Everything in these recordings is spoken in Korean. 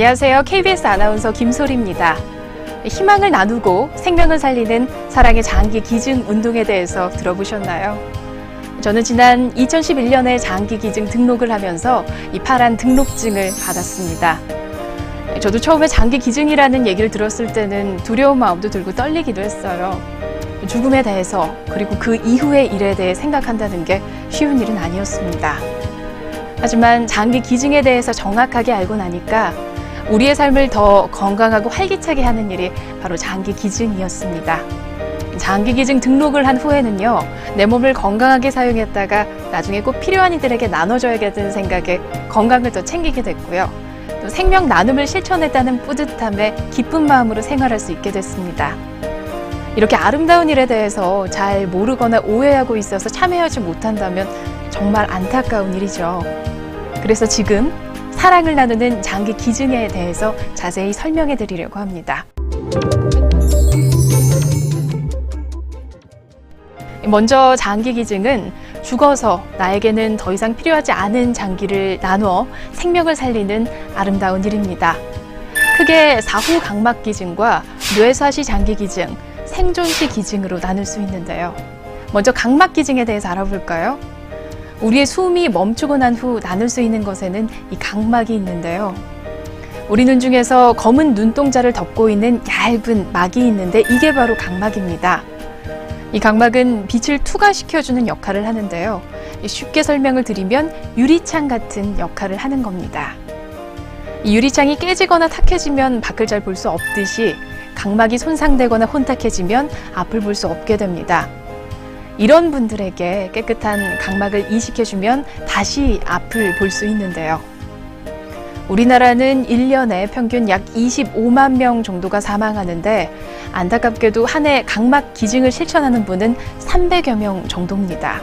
안녕하세요. KBS 아나운서 김소리입니다. 희망을 나누고 생명을 살리는 사랑의 장기 기증 운동에 대해서 들어보셨나요? 저는 지난 2011년에 장기 기증 등록을 하면서 이 파란 등록증을 받았습니다. 저도 처음에 장기 기증이라는 얘기를 들었을 때는 두려운 마음도 들고 떨리기도 했어요. 죽음에 대해서 그리고 그 이후의 일에 대해 생각한다는 게 쉬운 일은 아니었습니다. 하지만 장기 기증에 대해서 정확하게 알고 나니까 우리의 삶을 더 건강하고 활기차게 하는 일이 바로 장기 기증이었습니다. 장기 기증 등록을 한 후에는요, 내 몸을 건강하게 사용했다가 나중에 꼭 필요한 이들에게 나눠줘야겠다는 생각에 건강을 더 챙기게 됐고요. 또 생명 나눔을 실천했다는 뿌듯함에 기쁜 마음으로 생활할 수 있게 됐습니다. 이렇게 아름다운 일에 대해서 잘 모르거나 오해하고 있어서 참여하지 못한다면 정말 안타까운 일이죠. 그래서 지금 사랑을 나누는 장기 기증에 대해서 자세히 설명해 드리려고 합니다. 먼저 장기 기증은 죽어서 나에게는 더 이상 필요하지 않은 장기를 나누어 생명을 살리는 아름다운 일입니다. 크게 사후 각막 기증과 뇌사시 장기 기증, 생존시 기증으로 나눌 수 있는데요. 먼저 각막 기증에 대해서 알아볼까요? 우리의 숨이 멈추고 난 후 나눌 수 있는 것에는 이 각막이 있는데요. 우리 눈 중에서 검은 눈동자를 덮고 있는 얇은 막이 있는데 이게 바로 각막입니다. 이 각막은 빛을 투과시켜주는 역할을 하는데요. 쉽게 설명을 드리면 유리창 같은 역할을 하는 겁니다. 이 유리창이 깨지거나 탁해지면 밖을 잘 볼 수 없듯이 각막이 손상되거나 혼탁해지면 앞을 볼 수 없게 됩니다. 이런 분들에게 깨끗한 각막을 이식해주면 다시 앞을 볼 수 있는데요. 우리나라는 1년에 평균 약 25만 명 정도가 사망하는데 안타깝게도 한 해 각막 기증을 실천하는 분은 300여 명 정도입니다.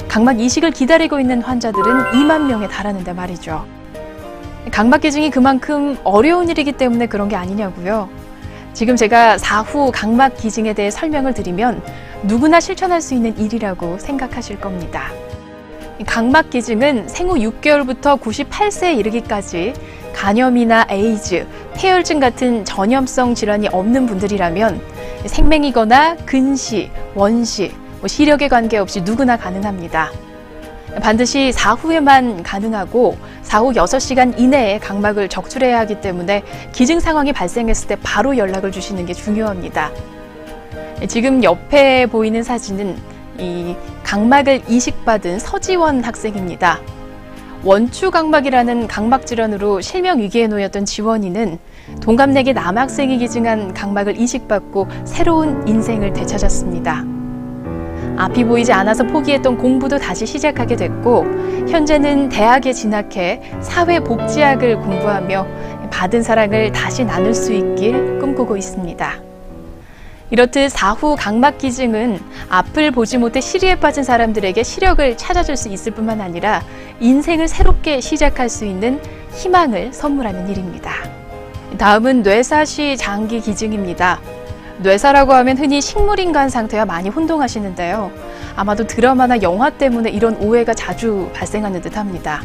각막 이식을 기다리고 있는 환자들은 2만 명에 달하는데 말이죠. 각막 기증이 그만큼 어려운 일이기 때문에 그런 게 아니냐고요. 지금 제가 사후 각막 기증에 대해 설명을 드리면 누구나 실천할 수 있는 일이라고 생각하실 겁니다. 각막 기증은 생후 6개월부터 98세에 이르기까지 간염이나 에이즈, 폐혈증 같은 전염성 질환이 없는 분들이라면 생맹이거나 근시, 원시, 시력에 관계없이 누구나 가능합니다. 반드시 사후에만 가능하고 사후 6시간 이내에 각막을 적출해야 하기 때문에 기증 상황이 발생했을 때 바로 연락을 주시는 게 중요합니다. 지금 옆에 보이는 사진은 이 각막을 이식받은 서지원 학생입니다. 원추각막이라는 각막 질환으로 실명 위기에 놓였던 지원이는 동갑내기 남학생이 기증한 각막을 이식받고 새로운 인생을 되찾았습니다. 앞이 보이지 않아서 포기했던 공부도 다시 시작하게 됐고 현재는 대학에 진학해 사회복지학을 공부하며 받은 사랑을 다시 나눌 수 있길 꿈꾸고 있습니다. 이렇듯 사후 각막 기증은 앞을 보지 못해 시리에 빠진 사람들에게 시력을 찾아줄 수 있을 뿐만 아니라 인생을 새롭게 시작할 수 있는 희망을 선물하는 일입니다. 다음은 뇌사시 장기 기증입니다. 뇌사라고 하면 흔히 식물인간 상태와 많이 혼동하시는데요. 아마도 드라마나 영화 때문에 이런 오해가 자주 발생하는 듯합니다.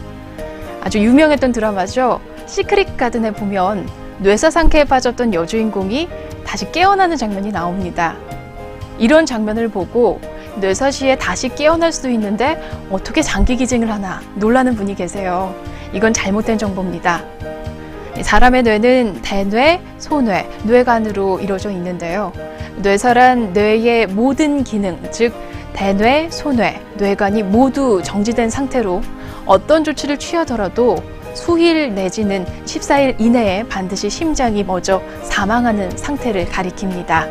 아주 유명했던 드라마죠. 시크릿 가든에 보면 뇌사 상태에 빠졌던 여주인공이 다시 깨어나는 장면이 나옵니다. 이런 장면을 보고 뇌사시에 다시 깨어날 수도 있는데 어떻게 장기 기증을 하나 놀라는 분이 계세요. 이건 잘못된 정보입니다. 사람의 뇌는 대뇌, 소뇌, 뇌관으로 이루어져 있는데요. 뇌사란 뇌의 모든 기능, 즉 대뇌, 소뇌, 뇌관이 모두 정지된 상태로 어떤 조치를 취하더라도 수일 내지는 14일 이내에 반드시 심장이 멎어 사망하는 상태를 가리킵니다.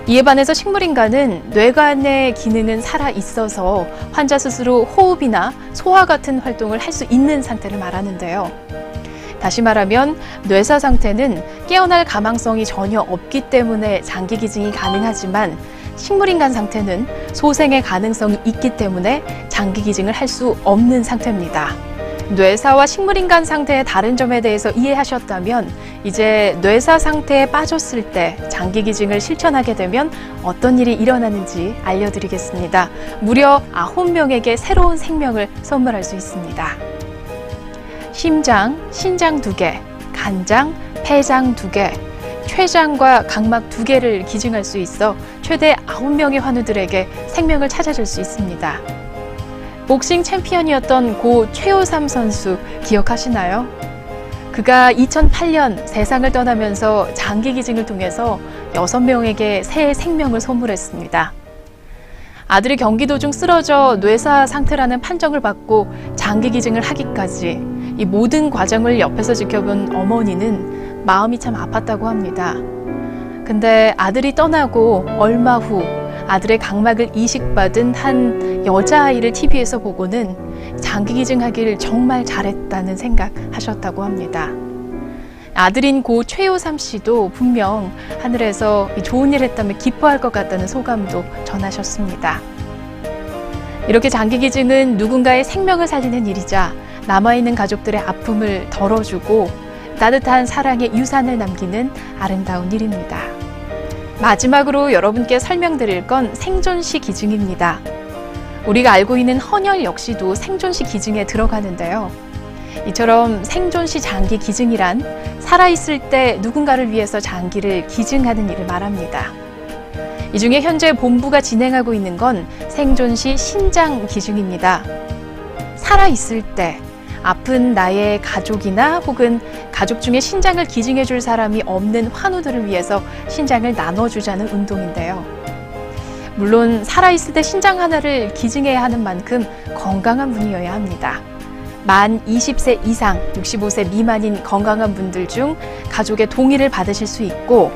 이에 반해서 식물인간은 뇌관의 기능은 살아있어서 환자 스스로 호흡이나 소화 같은 활동을 할 수 있는 상태를 말하는데요. 다시 말하면 뇌사 상태는 깨어날 가망성이 전혀 없기 때문에 장기 기증이 가능하지만 식물인간 상태는 소생의 가능성이 있기 때문에 장기 기증을 할 수 없는 상태입니다. 뇌사와 식물인간 상태의 다른 점에 대해서 이해하셨다면 이제 뇌사 상태에 빠졌을 때 장기 기증을 실천하게 되면 어떤 일이 일어나는지 알려드리겠습니다. 무려 9명에게 새로운 생명을 선물할 수 있습니다. 심장, 신장 2개, 단장, 폐장 2개, 췌장과 각막 2개를 기증할 수 있어 최대 9명의 환우들에게 생명을 찾아줄 수 있습니다. 복싱 챔피언이었던 고 최호삼 선수 기억하시나요? 그가 2008년 세상을 떠나면서 장기 기증을 통해서 6명에게 새 생명을 선물했습니다. 아들이 경기 도중 쓰러져 뇌사 상태라는 판정을 받고 장기 기증을 하기까지 이 모든 과정을 옆에서 지켜본 어머니는 마음이 참 아팠다고 합니다. 근데 아들이 떠나고 얼마 후 아들의 각막을 이식받은 한 여자아이를 TV에서 보고는 장기 기증하길 정말 잘했다는 생각하셨다고 합니다. 아들인 고 최호삼 씨도 분명 하늘에서 좋은 일 했다며 기뻐할 것 같다는 소감도 전하셨습니다. 이렇게 장기 기증은 누군가의 생명을 살리는 일이자 남아있는 가족들의 아픔을 덜어주고 따뜻한 사랑의 유산을 남기는 아름다운 일입니다. 마지막으로 여러분께 설명드릴 건 생존시 기증입니다. 우리가 알고 있는 헌혈 역시도 생존시 기증에 들어가는데요. 이처럼 생존시 장기 기증이란 살아있을 때 누군가를 위해서 장기를 기증하는 일을 말합니다. 이 중에 현재 본부가 진행하고 있는 건 생존시 신장 기증입니다. 살아있을 때 아픈 나의 가족이나 혹은 가족 중에 신장을 기증해 줄 사람이 없는 환우들을 위해서 신장을 나눠주자는 운동인데요. 물론 살아있을 때 신장 하나를 기증해야 하는 만큼 건강한 분이어야 합니다. 만 20세 이상, 65세 미만인 건강한 분들 중 가족의 동의를 받으실 수 있고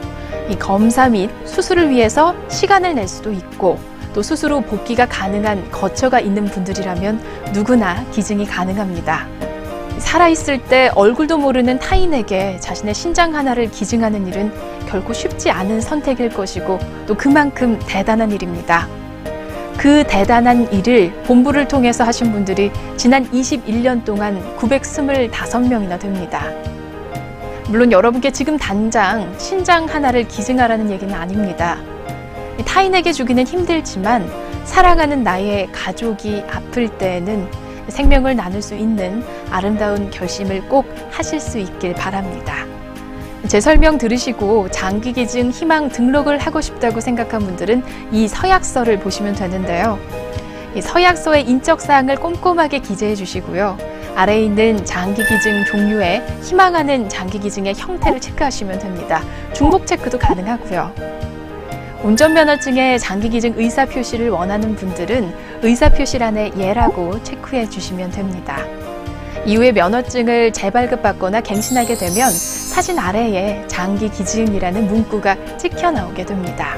이 검사 및 수술을 위해서 시간을 낼 수도 있고 또 수술 후 복귀가 가능한 거처가 있는 분들이라면 누구나 기증이 가능합니다. 살아있을 때 얼굴도 모르는 타인에게 자신의 신장 하나를 기증하는 일은 결코 쉽지 않은 선택일 것이고 또 그만큼 대단한 일입니다. 그 대단한 일을 본부를 통해서 하신 분들이 지난 21년 동안 925명이나 됩니다. 물론 여러분께 지금 당장 신장 하나를 기증하라는 얘기는 아닙니다. 타인에게 주기는 힘들지만 사랑하는 나의 가족이 아플 때에는 생명을 나눌 수 있는 아름다운 결심을 꼭 하실 수 있길 바랍니다. 제 설명 들으시고 장기 기증 희망 등록을 하고 싶다고 생각한 분들은 이 서약서를 보시면 되는데요. 이 서약서의 인적사항을 꼼꼼하게 기재해 주시고요. 아래에 있는 장기 기증 종류에 희망하는 장기 기증의 형태를 체크하시면 됩니다. 중복 체크도 가능하고요. 운전면허증에 장기 기증 의사 표시를 원하는 분들은 의사 표시란에 예라고 체크해 주시면 됩니다. 이후에 면허증을 재발급받거나 갱신하게 되면 사진 아래에 장기 기증이라는 문구가 찍혀 나오게 됩니다.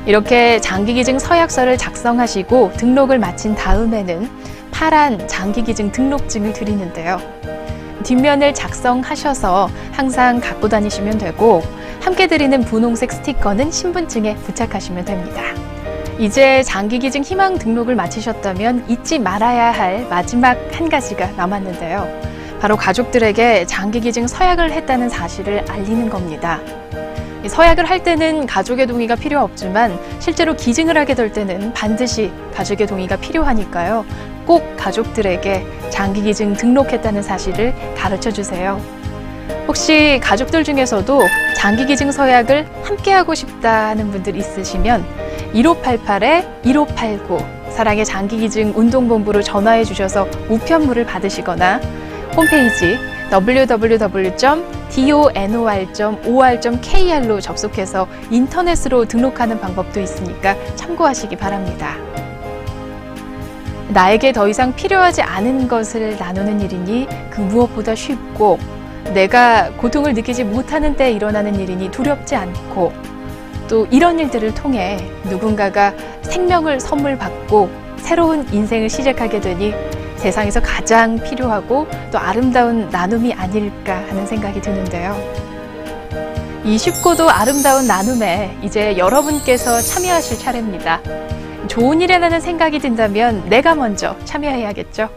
이렇게 장기 기증 서약서를 작성하시고 등록을 마친 다음에는 파란 장기 기증 등록증을 드리는데요. 뒷면을 작성하셔서 항상 갖고 다니시면 되고 함께 드리는 분홍색 스티커는 신분증에 부착하시면 됩니다. 이제 장기 기증 희망 등록을 마치셨다면 잊지 말아야 할 마지막 한 가지가 남았는데요. 바로 가족들에게 장기 기증 서약을 했다는 사실을 알리는 겁니다. 서약을 할 때는 가족의 동의가 필요 없지만 실제로 기증을 하게 될 때는 반드시 가족의 동의가 필요하니까요. 꼭 가족들에게 장기 기증 등록했다는 사실을 가르쳐 주세요. 혹시 가족들 중에서도 장기 기증 서약을 함께 하고 싶다 하는 분들 있으시면 1588-1589 사랑의 장기 기증 운동본부로 전화해 주셔서 우편물을 받으시거나 홈페이지 www.donor.or.kr로 접속해서 인터넷으로 등록하는 방법도 있으니까 참고하시기 바랍니다. 나에게 더 이상 필요하지 않은 것을 나누는 일이니 그 무엇보다 쉽고 내가 고통을 느끼지 못하는 때 일어나는 일이니 두렵지 않고 또 이런 일들을 통해 누군가가 생명을 선물 받고 새로운 인생을 시작하게 되니 세상에서 가장 필요하고 또 아름다운 나눔이 아닐까 하는 생각이 드는데요. 이 쉽고도 아름다운 나눔에 이제 여러분께서 참여하실 차례입니다. 좋은 일이라는 생각이 든다면 내가 먼저 참여해야겠죠.